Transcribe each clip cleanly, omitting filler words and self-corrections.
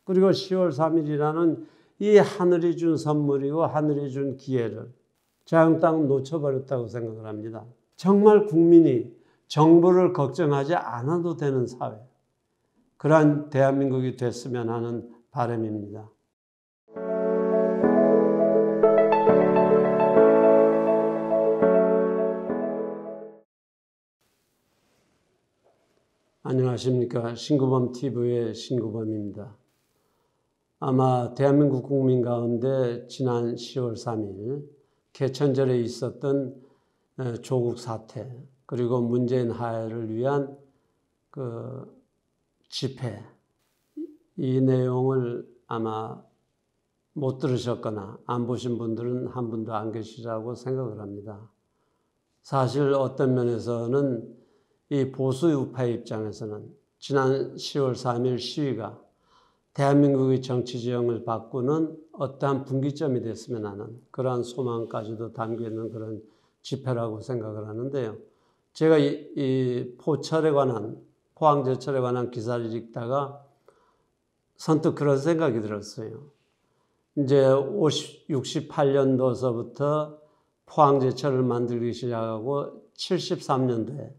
그리고 10월 3일이라는 이 하늘이 준 선물이고 하늘이 준 기회를 자유한국당은 놓쳐버렸다고 생각을 합니다. 정말 국민이 정부를 걱정하지 않아도 되는 사회, 그러한 대한민국이 됐으면 하는 바람입니다. 안녕하십니까. 신구범TV의 신구범입니다. 아마 대한민국 국민 가운데 지난 10월 3일 개천절에 있었던 조국 사태, 그리고 문재인 하야를 위한 그 집회, 이 내용을 아마 못 들으셨거나 안 보신 분들은 한 분도 안 계시라고 생각을 합니다. 사실 어떤 면에서는 이 보수 우파의 입장에서는 지난 10월 3일 시위가 대한민국의 정치 지형을 바꾸는 어떠한 분기점이 됐으면 하는 그러한 소망까지도 담겨있는 그런 집회라고 생각을 하는데요. 제가 이 포철에 관한, 포항제철에 관한 기사를 읽다가 선뜻 그런 생각이 들었어요. 이제 68년도서부터 포항제철을 만들기 시작하고 73년도에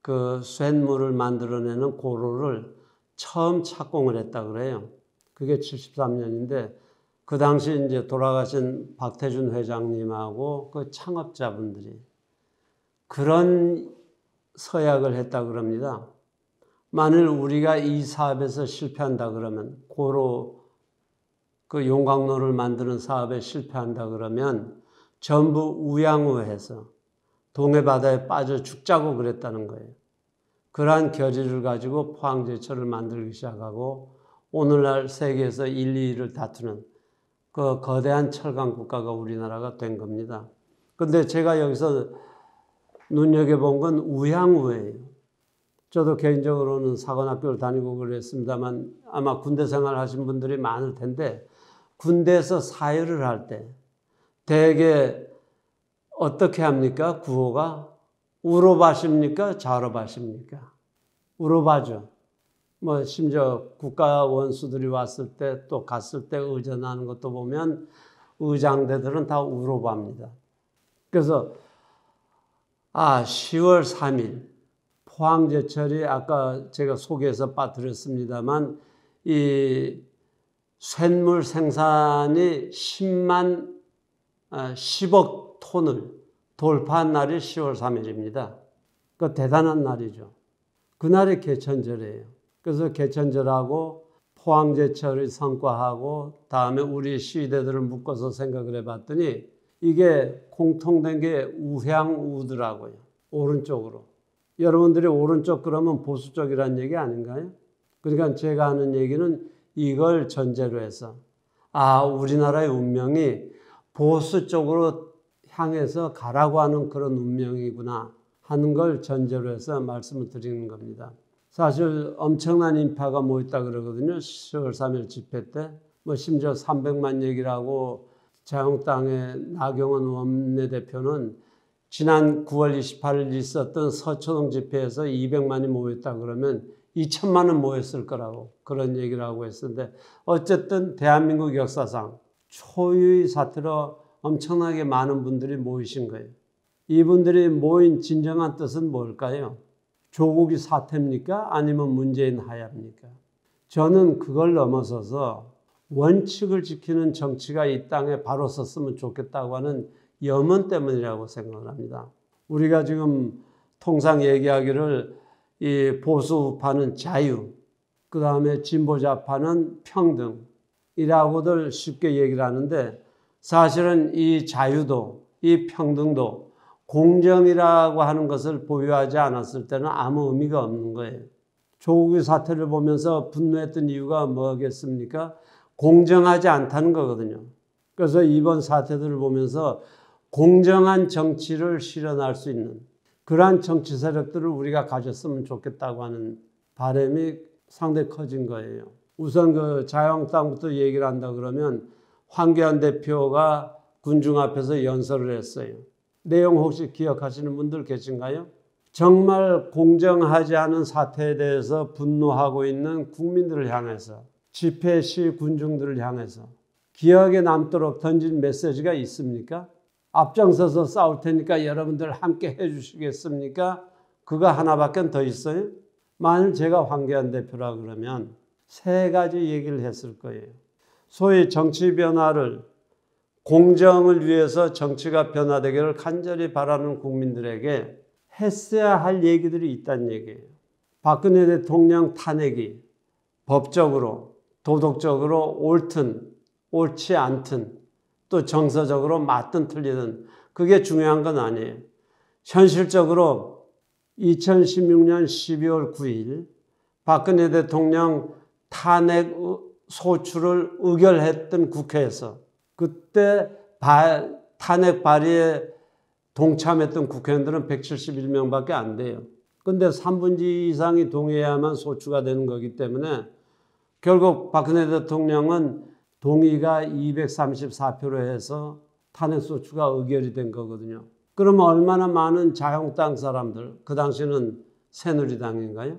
그 쇳물을 만들어내는 고로를 처음 착공을 했다 그래요. 그게 73년인데 그 당시 이제 돌아가신 박태준 회장님하고 그 창업자분들이 그런 서약을 했다 그럽니다. 만일 우리가 이 사업에서 실패한다 그러면, 고로 그 용광로를 만드는 사업에 실패한다 그러면 전부 우양우해서 동해바다에 빠져 죽자고 그랬다는 거예요. 그러한 결의를 가지고 포항제철을 만들기 시작하고 오늘날 세계에서 1, 2위를 다투는 그 거대한 철강 국가가 우리나라가 된 겁니다. 그런데 제가 여기서 눈여겨본 건 우양우예요. 저도 개인적으로는 사관학교를 다니고 그랬습니다만 아마 군대 생활 하신 분들이 많을 텐데, 군대에서 사열을 할 때 대개 어떻게 합니까? 구호가 우로바십니까? 좌로바십니까? 우로바죠. 뭐 심지어 국가 원수들이 왔을 때 또 갔을 때 의전하는 것도 보면 의장대들은 다 우로바입니다. 그래서 10월 3일 포항제철이 아까 제가 소개해서 빠뜨렸습니다만 이 쇳물 생산이 10억 톤을 돌파한 날이 10월 3일입니다. 그 대단한 날이죠. 그날이 개천절이에요. 그래서 개천절하고 포항제철의 성과하고 다음에 우리 시위대들을 묶어서 생각을 해봤더니 이게 공통된 게 우향우더라고요. 오른쪽으로. 여러분들이 오른쪽 그러면 보수 쪽이라는 얘기 아닌가요? 그러니까 제가 하는 얘기는 이걸 전제로 해서 우리나라의 운명이 보수 쪽으로 향해서 가라고 하는 그런 운명이구나 하는 걸 전제로 해서 말씀을 드리는 겁니다. 사실 엄청난 인파가 모였다 그러거든요. 10월 3일 집회 때. 심지어 300만 얘기를 하고 자유한국당의 나경원 원내대표는 지난 9월 28일 있었던 서초동 집회에서 200만이 모였다 그러면 2천만은 모였을 거라고 그런 얘기를 하고 했었는데, 어쨌든 대한민국 역사상 초유의 사태로 엄청나게 많은 분들이 모이신 거예요. 이분들이 모인 진정한 뜻은 뭘까요? 조국이 사태입니까? 아니면 문재인 하야입니까? 저는 그걸 넘어서서 원칙을 지키는 정치가 이 땅에 바로 섰으면 좋겠다고 하는 염원 때문이라고 생각을 합니다. 우리가 지금 통상 얘기하기를 이 보수파는 자유, 그 다음에 진보좌파는 평등이라고들 쉽게 얘기를 하는데, 사실은 이 자유도 이 평등도 공정이라고 하는 것을 보유하지 않았을 때는 아무 의미가 없는 거예요. 조국의 사태를 보면서 분노했던 이유가 뭐겠습니까? 공정하지 않다는 거거든요. 그래서 이번 사태들을 보면서 공정한 정치를 실현할 수 있는 그러한 정치 세력들을 우리가 가졌으면 좋겠다고 하는 바람이 상당히 커진 거예요. 우선 그 자유한국당부터 얘기를 한다 그러면 황교안 대표가 군중 앞에서 연설을 했어요. 내용 혹시 기억하시는 분들 계신가요? 정말 공정하지 않은 사태에 대해서 분노하고 있는 국민들을 향해서 집회 시 군중들을 향해서 기억에 남도록 던진 메시지가 있습니까? 앞장서서 싸울 테니까 여러분들 함께 해주시겠습니까? 그거 하나밖에 더 있어요? 만일 제가 황교안 대표라 그러면 세 가지 얘기를 했을 거예요. 소위 정치 변화를, 공정을 위해서 정치가 변화되기를 간절히 바라는 국민들에게 했어야 할 얘기들이 있다는 얘기예요. 박근혜 대통령 탄핵이 법적으로, 도덕적으로 옳든 옳지 않든 또 정서적으로 맞든 틀리든 그게 중요한 건 아니에요. 현실적으로 2016년 12월 9일 박근혜 대통령 탄핵 소추를 의결했던 국회에서 그때 탄핵 발의에 동참했던 국회의원들은 171명밖에 안 돼요. 그런데 3분의 2 이상이 동의해야만 소추가 되는 거기 때문에 결국 박근혜 대통령은 동의가 234표로 해서 탄핵 소추가 의결이 된 거거든요. 그러면 얼마나 많은 자유한국당 사람들, 그 당시는 새누리당인가요?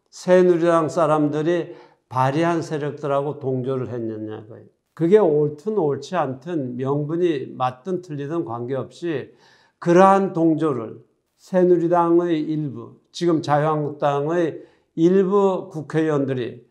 새누리당 사람들이 발의한 세력들하고 동조를 했느냐고요. 그게 옳든 옳지 않든 명분이 맞든 틀리든 관계없이 그러한 동조를 새누리당의 일부, 지금 자유한국당의 일부 국회의원들이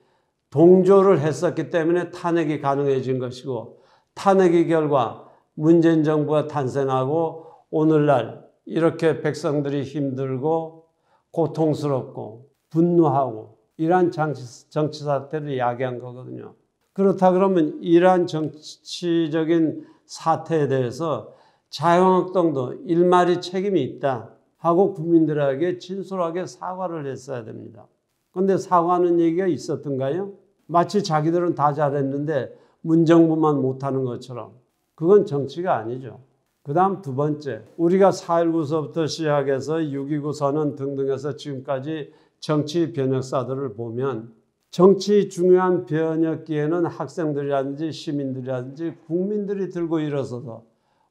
동조를 했었기 때문에 탄핵이 가능해진 것이고 탄핵의 결과 문재인 정부가 탄생하고 오늘날 이렇게 백성들이 힘들고 고통스럽고 분노하고 이러한 정치 사태를 야기한 거거든요. 그렇다 그러면 이러한 정치적인 사태에 대해서 자유한국당도 일말이 책임이 있다 하고 국민들에게 진솔하게 사과를 했어야 됩니다. 그런데 사과하는 얘기가 있었던가요? 마치 자기들은 다 잘했는데 문정부만 못하는 것처럼. 그건 정치가 아니죠. 그 다음 두 번째, 우리가 4.19서부터 시작해서 6.29 선언 등등해서 지금까지 정치 변혁사들을 보면 정치 중요한 변혁기에는 학생들이라든지 시민들이라든지 국민들이 들고 일어서서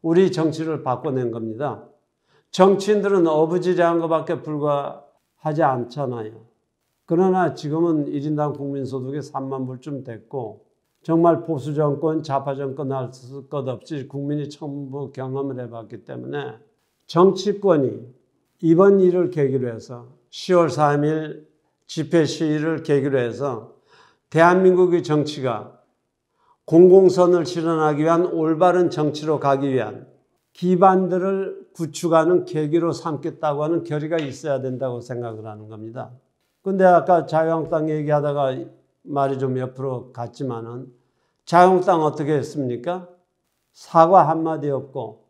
우리 정치를 바꿔낸 겁니다. 정치인들은 어부지리한 것밖에 불과하지 않잖아요. 그러나 지금은 1인당 국민소득이 3만 불쯤 됐고 정말 보수 정권, 좌파 정권 할 것 없이 국민이 전부 경험을 해봤기 때문에 정치권이 이번 일을 계기로 해서 10월 3일 집회 시위를 계기로 해서 대한민국의 정치가 공공선을 실현하기 위한 올바른 정치로 가기 위한 기반들을 구축하는 계기로 삼겠다고 하는 결의가 있어야 된다고 생각을 하는 겁니다. 근데 아까 자유한국당 얘기하다가 말이 좀 옆으로 갔지만은 자유한국당 어떻게 했습니까? 사과 한마디 없고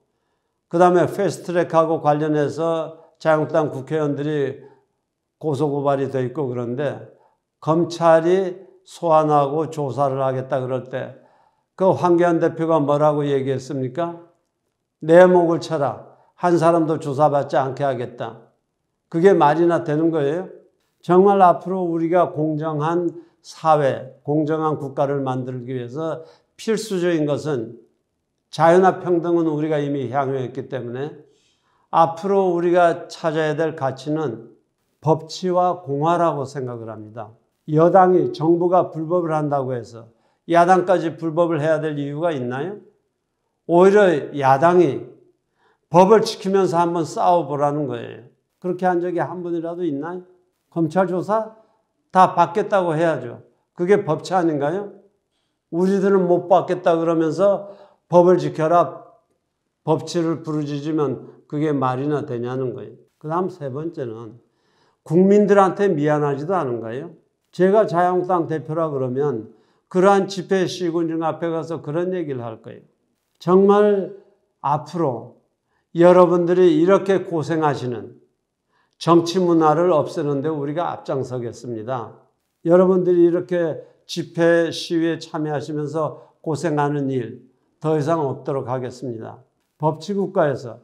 그 다음에 패스트트랙하고 관련해서 자유한국당 국회의원들이 고소고발이 돼 있고 그런데 검찰이 소환하고 조사를 하겠다 그럴 때 그 황교안 대표가 뭐라고 얘기했습니까? 내 목을 쳐라. 한 사람도 조사받지 않게 하겠다. 그게 말이나 되는 거예요? 정말 앞으로 우리가 공정한 사회, 공정한 국가를 만들기 위해서 필수적인 것은 자유나 평등은 우리가 이미 향유했기 때문에 앞으로 우리가 찾아야 될 가치는 법치와 공화라고 생각을 합니다. 여당이 정부가 불법을 한다고 해서 야당까지 불법을 해야 될 이유가 있나요? 오히려 야당이 법을 지키면서 한번 싸워보라는 거예요. 그렇게 한 적이 한 번이라도 있나요? 검찰 조사 다 받겠다고 해야죠. 그게 법치 아닌가요? 우리들은 못 받겠다 그러면서 법을 지켜라, 법치를 부르짖으면 그게 말이나 되냐는 거예요. 그 다음 세 번째는 국민들한테 미안하지도 않은가요? 제가 자유한국당 대표라 그러면 그러한 집회 시군중 앞에 가서 그런 얘기를 할 거예요. 정말 앞으로 여러분들이 이렇게 고생하시는 정치 문화를 없애는데 우리가 앞장서겠습니다. 여러분들이 이렇게 집회 시위에 참여하시면서 고생하는 일 더 이상 없도록 하겠습니다. 법치국가에서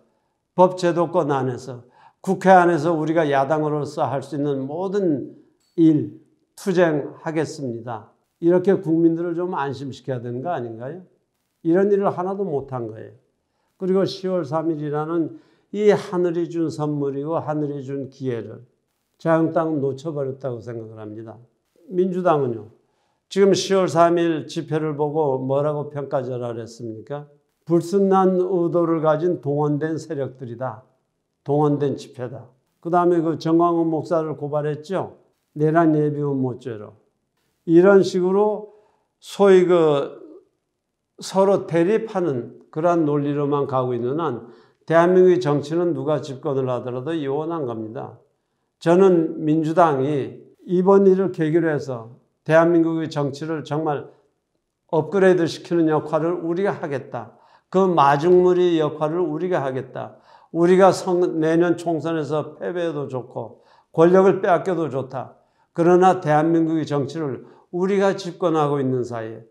법제도권 안에서 국회 안에서 우리가 야당으로서 할 수 있는 모든 일 투쟁하겠습니다. 이렇게 국민들을 좀 안심시켜야 되는 거 아닌가요? 이런 일을 하나도 못한 거예요. 그리고 10월 3일이라는 이 하늘이 준 선물이고 하늘이 준 기회를 자유한국당은 놓쳐버렸다고 생각을 합니다. 민주당은요. 지금 10월 3일 집회를 보고 뭐라고 평가절하를 했습니까? 불순한 의도를 가진 동원된 세력들이다. 동원된 집회다. 그 다음에 그 정광훈 목사를 고발했죠. 내란 예비 음모죄로. 이런 식으로 소위 서로 대립하는 그러한 논리로만 가고 있는 한 대한민국의 정치는 누가 집권을 하더라도 영원한 겁니다. 저는 민주당이 이번 일을 계기로 해서 대한민국의 정치를 정말 업그레이드 시키는 역할을 우리가 하겠다. 그 마중물의 역할을 우리가 하겠다. 우리가 내년 총선에서 패배해도 좋고 권력을 빼앗겨도 좋다. 그러나 대한민국의 정치를 우리가 집권하고 있는 사이에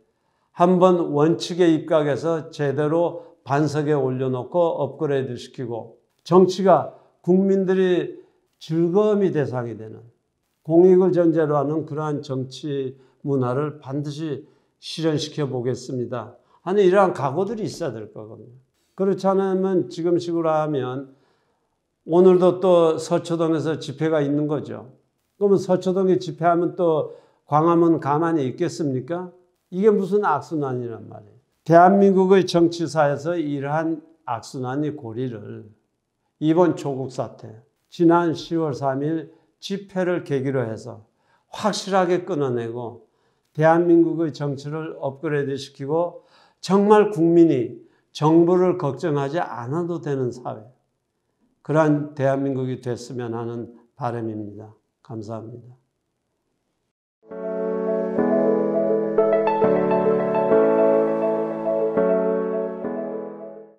한번 원칙에 입각해서 제대로 반석에 올려놓고 업그레이드 시키고 정치가 국민들이 즐거움이 대상이 되는 공익을 전제로 하는 그러한 정치 문화를 반드시 실현시켜 보겠습니다 하는 이러한 각오들이 있어야 될 거거든요. 그렇지 않으면 지금 식으로 하면 오늘도 또 서초동에서 집회가 있는 거죠. 그러면 서초동에 집회하면 또 광화문 가만히 있겠습니까? 이게 무슨 악순환이란 말이에요. 대한민국의 정치사에서 이러한 악순환의 고리를 이번 조국 사태, 지난 10월 3일 집회를 계기로 해서 확실하게 끊어내고 대한민국의 정치를 업그레이드 시키고 정말 국민이 정부를 걱정하지 않아도 되는 사회, 그러한 대한민국이 됐으면 하는 바람입니다. 감사합니다.